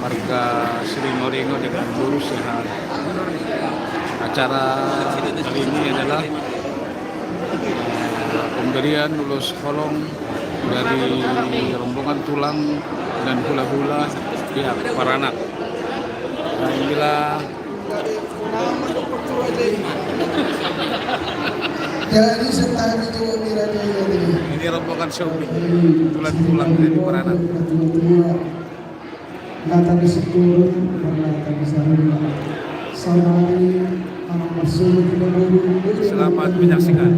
warga Sri Moringo dengan guru sehat. Acara kali ini adalah pemberian lulus kolong dari rombongan tulang dan hula-hula pihak Paranak. Nah, inilah jadi setahun itu ini rombongan Xiaomi tulang dari Paranak. Datang di sepuluh, datang di sana. Saudari anak masuk ke dalam. Selamat menyaksikan.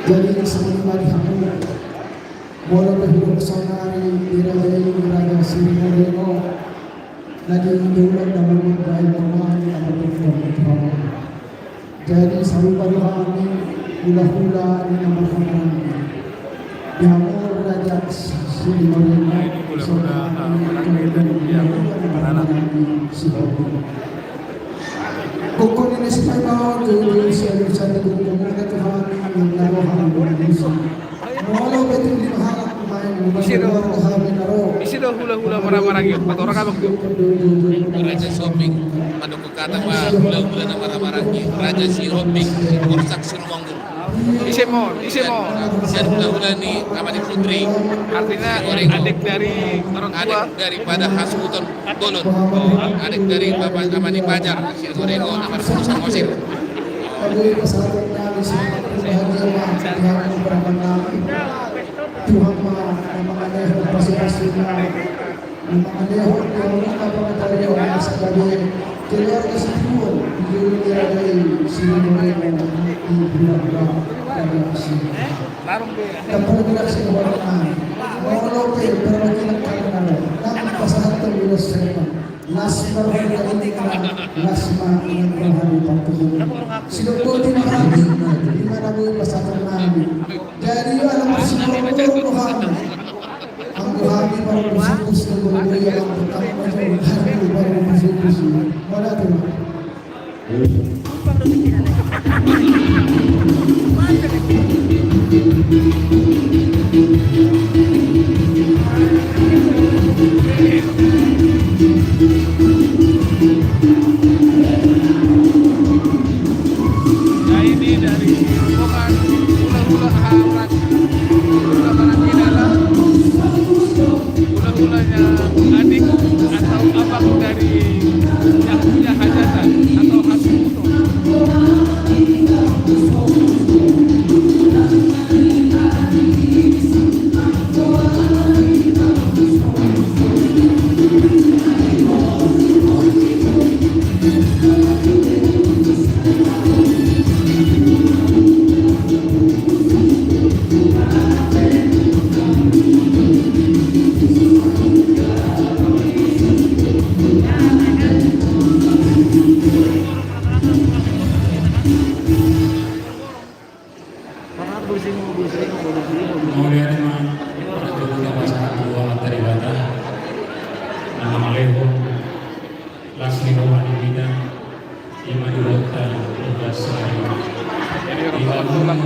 Jadi semua dihambat. Bola berhidup saudari dirajai raja Sri Moringo. Lagi diulang dalam baik pemahaman atau performa. Jadi saluran kami hula-hula di nama kami. Diamur raja Sri Moringo. Ini hula-hula dari pihak Paranak. Kukun ini supaya bawa dulu siapa satu kukun ada Tuhan yang narohan Indonesia. Walau betul di mahal pemain Isi do hula-hula marah-marah gitu. Empat orang abang tuh. Raja Shopping pada kata mah hula-hula na marah-marah Raja si Shopping Korsak Sinuanggu. Isi mo. Sian hula-hula ni Kamani Putri. Artinya adik dari orang tua. Adik daripada Hasuton Dolon. Adik dari Bapak Kamani Pajar si Moringo nomor 10 Samosir. Kami pesantren kami sangat berbahagia yang berkenan Tuhan mengenai pasti-pastinya mengenai orang apa dari orang sebagai keluarga sepuluh dari Sri Moringo di bulan dari sini. Terprodukasi kewarnaan Moroke perwakilan karena dan pasangan terbilas serta Nasma Nasma ingin berhari pantuh Sidoko tinahati di mana bu pasangan nabi jadi alam bersyukur Tuhan ang buhami para bersyukur seluruh yang pertama hari baru bersyukur mana tuh Nah, ini dari rombongan hula-hula Paranak. Hula Paranak ini adalah hula-hulanya adik atau abang dari yang punya hajatan atau hasuto. Kemudian ada pasangan dua dari Bata nama Maleho Lasmi Rohani Bidang Iman Dulota Tugas Ini rombongan tulang.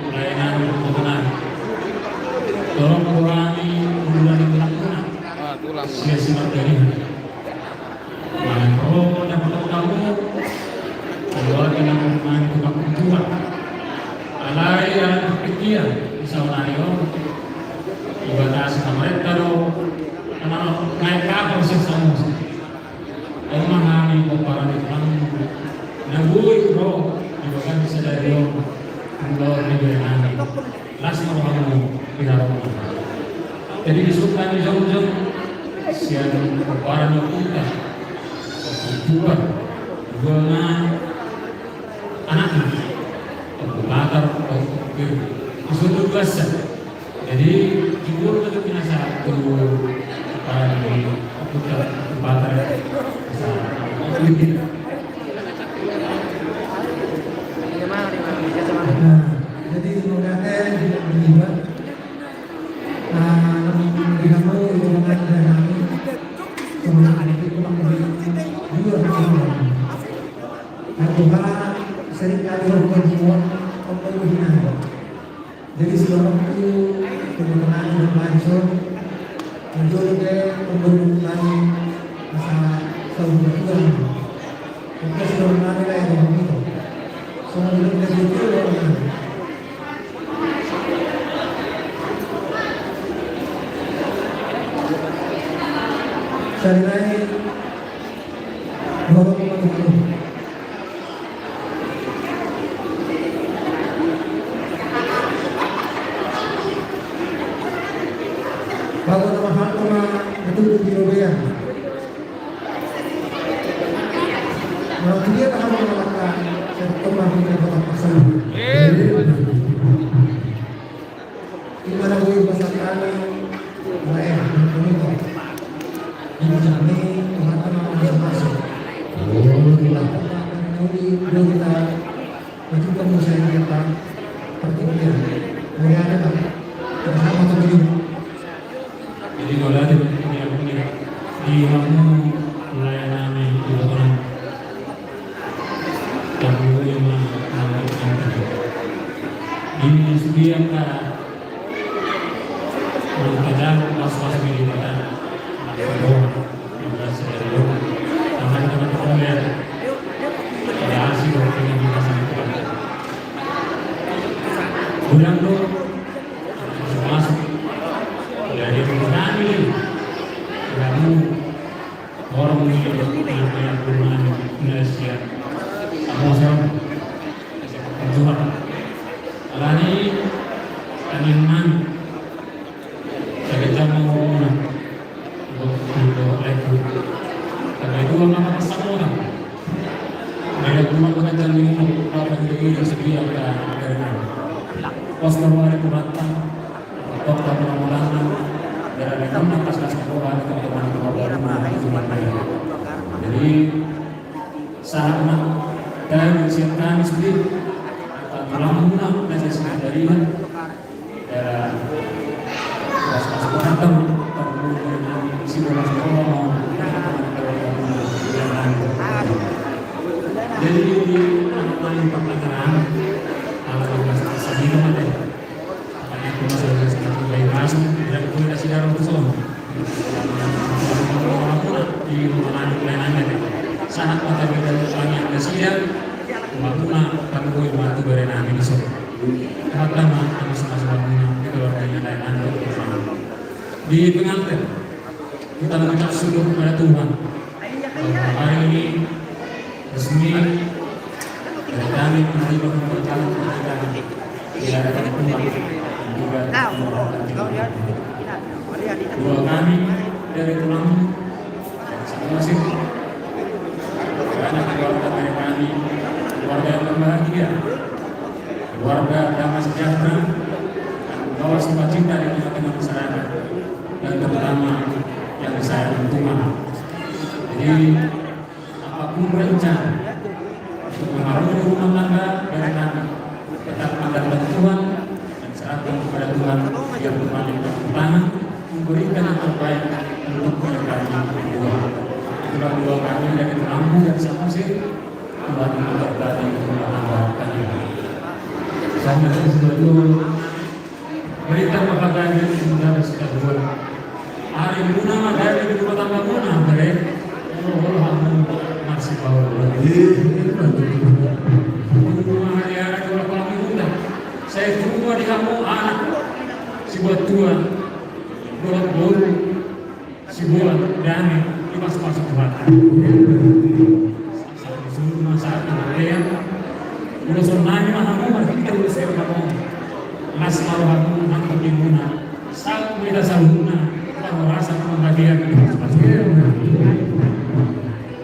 Layanan Perkebunan Tolong kurangi bulan Perkebunan Tulang. Siap-siap dari Maleho dan kamu keluarga yang bermain tukang tua alay yang berpikir Saunario ibadah sama kalau naik kapal sih sama emang kami para di depan nabui bro ibadah bisa dari keluar di dalam langsung kamu tidak jadi disebutkan di jauh-jauh siapa para kita dua anak-anak bakar Sudah biasa. Jadi jujur itu kena satu para di kita bakar jadi semoga berlibat Tuhan seringkali berbuat semua pembunuhan Jadi seorang itu kebetulan berlangsung menjadi ke pembentukan masa sebulan. Kita sudah mengenai lah yang itu. Soalnya kita itu orang. Cari naik bawa kemana-mana. Bago na mahal ko na natulog di Robean. Dia akan mengatakan saya telah mendapat masalah. Di mana gue bahasa kami mulai menunggu. Ini kami teman-teman masing-masing. Kita menunggu kita mencoba musim kita pertimbangkan. Mulai ada bersama teman-teman. Jadi kalau ada yang punya di kamu pelayanan itu orang kamu yang melakukan ini sekian kah mengajar pas-pas militer atau teman-teman kalian ya sih dengan kita sangat bulan tuh masuk dari perusahaan ini kamu orang ini yang perusahaan Indonesia kamu sama Tuhan alani kaniman saya mau untuk lagi karena itu orang sama orang ada cuma pengajar minum apa itu sedia dari pos kemarin kuratan kok kamu orang dari kamu pas sekolah teman-teman baru cuma jadi sahabat dan siapkan sendiri lamun necesitas dari pas kuratan perlu si bola sekolah jadi di anak-anak pertanyaan alat sedih ada itu masalah sedikit baik masuk dan komunikasi dalam persoalan di rumah lainnya sangat mata beda soalnya ada siang waktu kami boleh bantu berenang ini so pertama kami sama-sama di keluarganya lain di pengantin kita mengucap syukur kepada Tuhan hari ini resmi dari kami nanti berjalan diadakan Tuhan juga dua kami dari tulang masing-masing anak keluarga dari kami keluarga yang berbahagia keluarga damai sejahtera bawa sukacita di tengah-tengah masyarakat dan terutama yang disayang Tuhan. Jadi apapun rencana untuk mengarungi rumah tangga dari kami tetap mendapatkan Tuhan dan serahkan kepada Tuhan yang berpaling tangan memberikan yang terbaik untuk mereka berdua. Itulah doa kami dari Lampung dan Samosir. Tuhan memberkati rumah tangga kalian. Sama sesuatu berita kebahagiaan yang sudah buat hari Muna dari rumah tangga Muna mereka Allah masih bawa rumah hari-hari kalau kami muda saya tunggu di kamu anak si buat Tuhan buat baru si buat dani di masuk Tuhan seluruh masyarakat ya udah sonanya mahamu mari kita udah saya kamu nas maruhamu nangkep di Muna saat beda saluna kalau rasa pembagian di masing-masing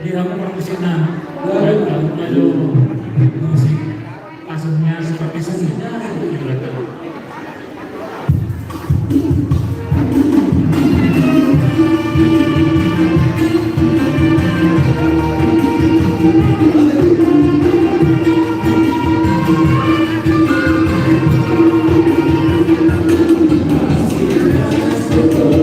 di kamu permusikan lalu musik kasusnya seperti sungguhnya Thank you.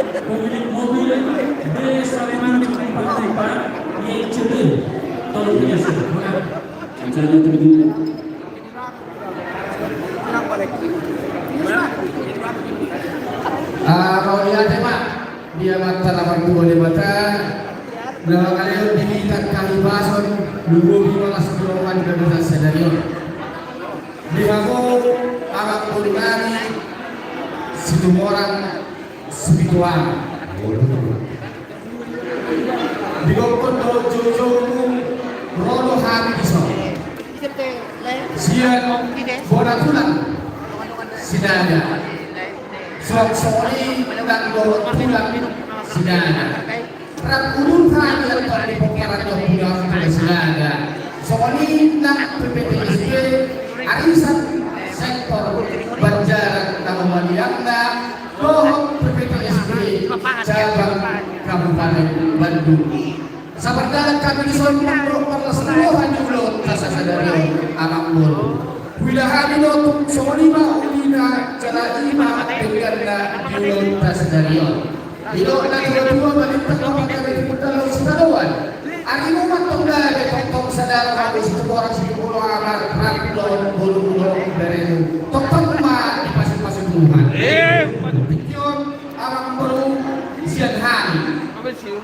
pemilik mobil B-Saleman 44 YCD. Tolong menjelaskan. Saya terjun. Kalau lihat ya Pak, dia mata 82 di mata. Berapa kali diminta kali bason, dulu bimalas kiloan ke desa Sedario. Dihamu anak kulunani, situ orang spiritual. Digokon do jojo rodo hari iso. Sian bola tulang sidada. Sok-sori dan bola tulang sidada. Rakulun kami yang pada dipokeran yang pulang ke sidada. Soli nak PPTSB arisan sektor Banjaran Namamaliangna doh PPTSB cabang Kabupaten Bandung. Sabardalan kami disuruh berokter seluruhan julot kasa sadari Amangul. Wilahani dotuk solima ulina jalima dengarna julot kasa sadari. Ilok na dua balitak kapag kami pagdalaw sa dalawan. Ang inuman tong dali tong sadara kami sa tuborang sa pulo amar raklon bulong-bulong berenu. Tong ma ipasing-pasing Tuhan. Pikyon amang bulong siyan hani.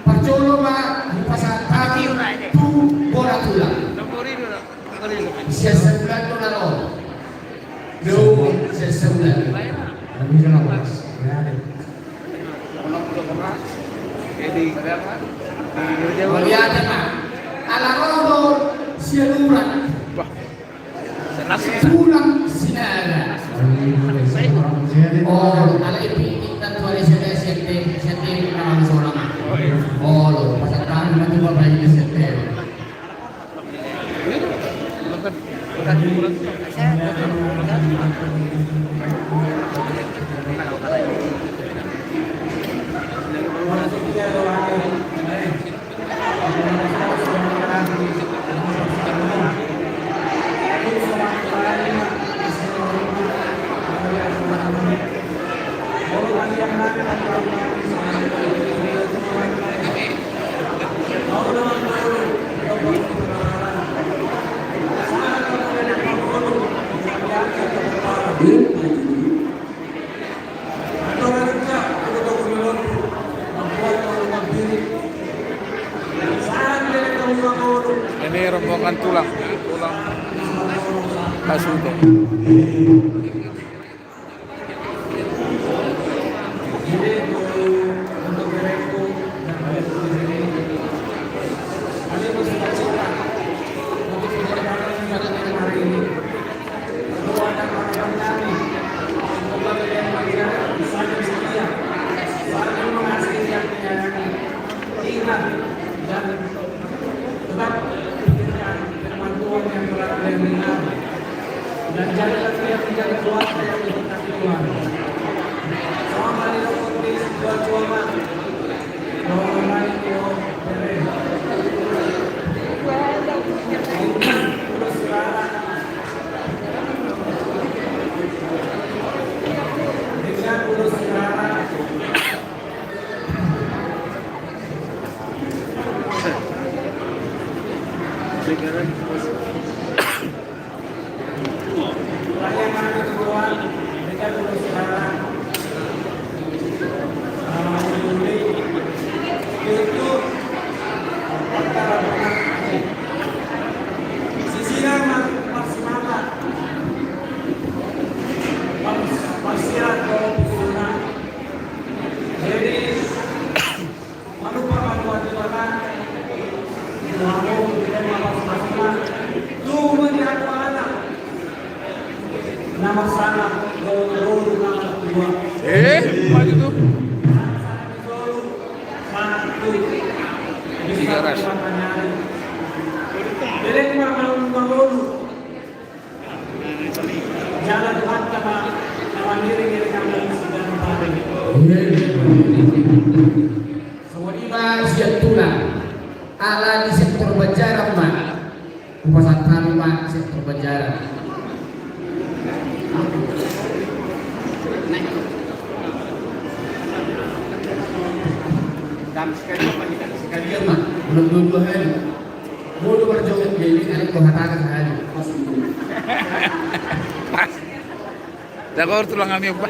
Parjolo ma ipasang kami tu bola tulang. Siya sebulan to na ron. Do siya sebulan. Kami sa lawas. Melihatnya Pak, ala rodo sialuran, pulang sinara. Oh, ala ipinik dan tuan sete nama seorang. Oh, lo pasal kami nanti bapak ini sete. Ini rombongan tulang Kasuto. Dan janganlah kita menjadi keluarga yang diberkati Tuhan. Selama di dalam kondisi dua cuma, orang lain yang beren. Terus sekarang dengan urus sekarang layanan ketuaan dengan urus sekarang itu antara sisinya maksimal maksimal kalau bisa jadi manusia manusia mau tidak maksimal tuh melihat anak nama sana guru nama dua Apa itu? di garas. Jadi bangun jalan Tuhan sama diri kami sedang berada. Sewanima siap tulang ala di sektor Banjaran Pak. Upasan kami Pak sektor Banjaran. sekalian mah belum dua hari mulu berjoget jadi ada kehatakan hari Dakor tulang kami Pak.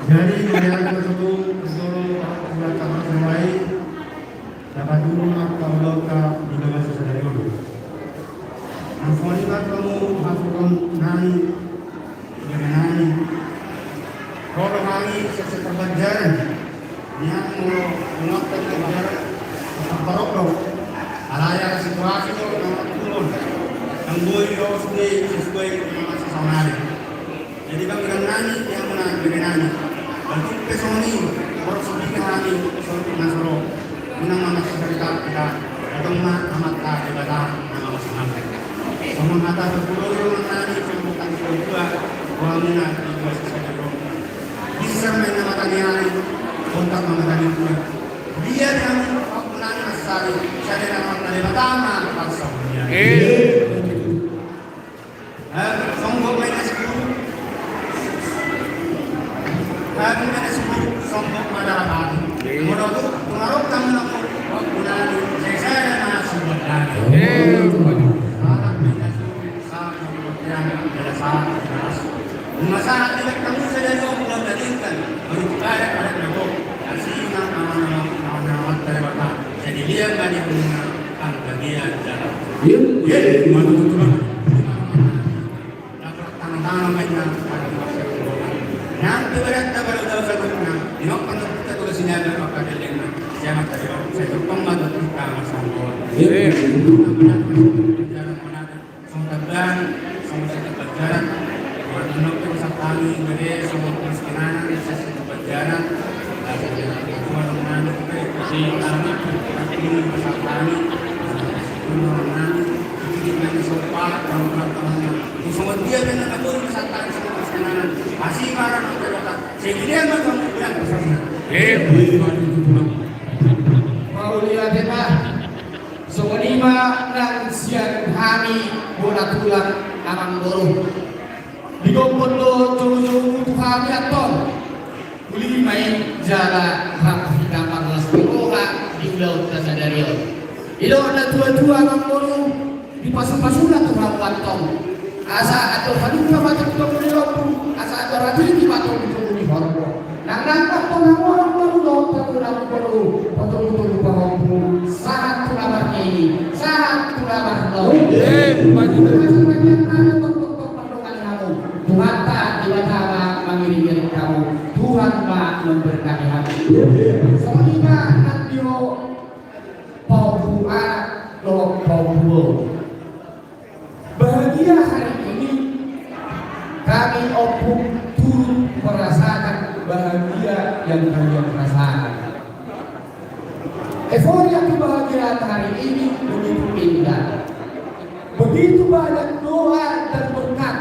Jadi melihat tersebut seluruh belakang terbaik dapat dulu kalau ka dengan sesuatu dulu. Angkolikat kamu masukkan nani dengan nani. Kalau nani sesuatu pelajaran yang melakukan pelajaran parok alaya situasi itu nomor turun. Ang boy harus sesuai dengan sesamanya. Jadi kami dengan nani yang mana dengan nani. Berarti pesoni harus sedikit nani sesuatu nasro. Menang nama cerita kita atau amat ibadah nama masing-masing. Semua kata sepuluh yang nani sembuhkan kedua wamina di dua sisi dulu. Bisa main nama tani nani kontak nama tani dua. Dia yang nani asari saya nama tani pertama paksa. Sombong main sepuluh. Kami main sepuluh sombong pada hati. Menurut pengaruh kamu nak bulan saya masih berdan. Anak kita sama kemudian ada masalah tidak kamu sudah bulan tadikan baru ada kamu kasih nama terbatas. Jadi dia banyak menggunakan bagian jalan. Mana tuh? Tangan-tangan banyak. Nanti berada pada dalam sebutnya. Inok penut kita tulis ini ada maka dengan siapa tadi saya berpengalaman kita masalah. Jalan mana? Sumberdan, sumber pelajaran. Orang inok itu sakali gede, sumber kemiskinan, sesi pelajaran. Orang si anak ini sakali, orang dengan sopan, orang-orang semua dia dengan aku sakali semua kemiskinan. Masih marah masyarakat. Saya macam bilang pesannya. mau lihat apa sewenima nang siang hari bola tulang amang boru di gombon do jauh-jauh untuk kami atom kuli main jala rapi gampang las piroha di laut Tasadario itu ada tua-tua amang boru di pasang-pasang tuh ramuan tom asa atau haduka macam itu boleh lompu asa atau rajin di batu di hormo nang orang baru dokter orang baru betul-betul berhompu sangat kulabarnya ini sangat kulabar lo banyak ada tok-tok perlukan kamu Tuhan tak tiba-tiba mengirim kamu Tuhan tak memberkati kamu soalnya nanti paupu anak lo paupu bahagia hari ini kami opung turut merasakan bahagia yang kalian rasakan. Euforia kebahagiaan hari ini begitu indah. Begitu banyak doa dan berkat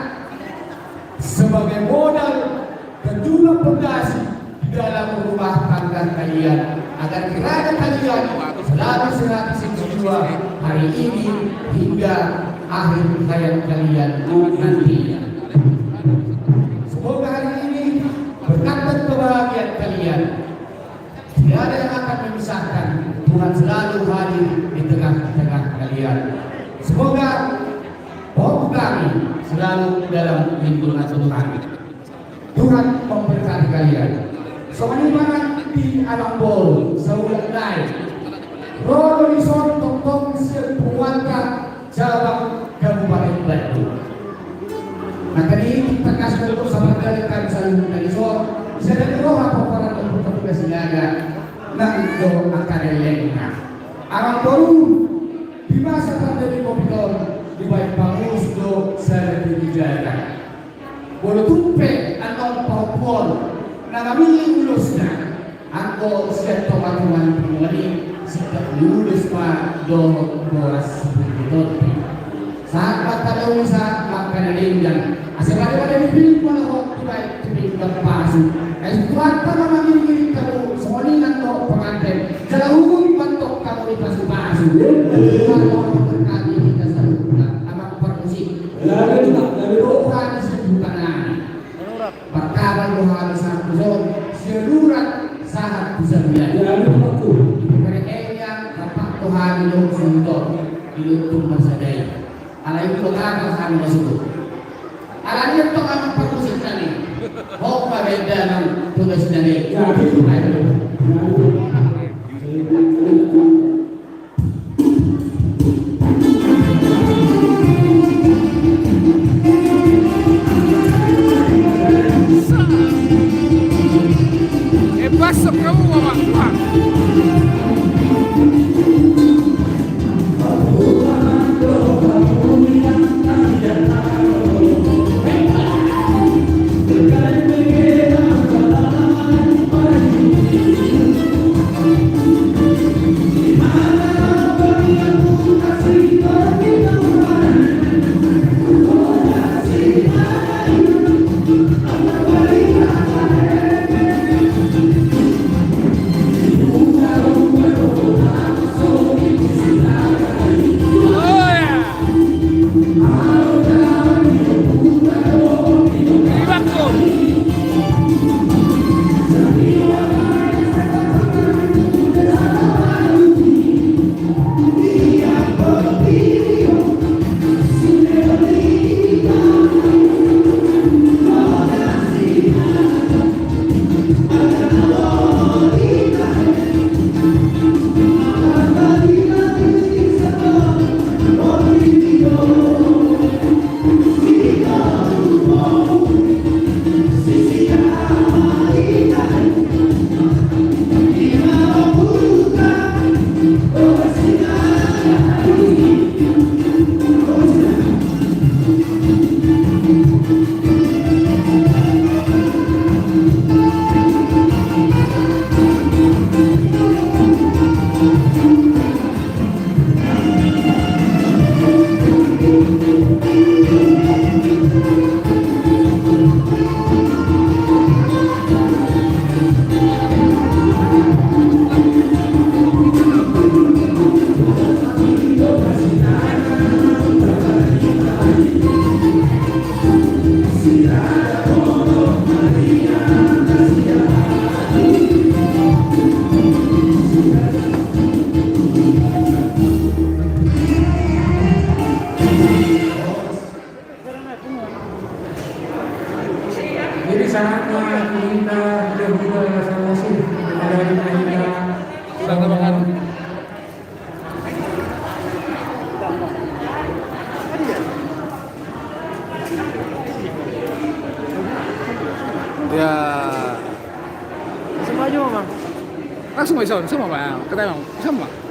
sebagai modal dan juga fondasi di dalam rumah tangga kalian agar kiranya kalian selalu sehat jiwa hari ini hingga akhir hayat kalian nantinya. Semoga hari ini berkat dan kebahagiaan kalian tidak ada yang akan memisahkan. Tuhan selalu hadir di tengah-tengah kalian. Semoga bahwa kami selalu dalam lindungan Tuhan. Tuhan memberkati kalian. Sebagaimana di alam bol saulat naik Rolo di Sontong Komisi Purwaka Cabang Kabupaten Batu. Nah kali kita kasih untuk sahabat kalian selalu dari sore bisa dari roh apa para petugas siaga nang do akan lainnya. Alam baru di masa pandemi Covid di baik bangus do saya dijaga. Bolo tumpe atau popol nagamili ulusna angko siya tomatuan pumuli sita lulus pa do boras seperti saat patalaw sa makanalingan asal-asal dari film kalau kita tidak berpasu tuan para mengirim kamu semuanya to pengantin jalan hukum bentuk kamu dipasu-pasu Tuhan mau berkati kita selalu amat permusik lalu juga dari doa disebutkan perkara doa saat seluruh saat bisa lihat lalu waktu Tuhan yung sunto dilutong masaday. Alay ko nga kami masugod. Alam niyo ito ang pag-usap na niya. Huwag maganda ng tugas na niya. Pasok kamu mama. Jadi sangat kita berbuka masing-masing dari kita Ya. Semua aja mama. Langsung bisa, semua bang. Kita mau, semua.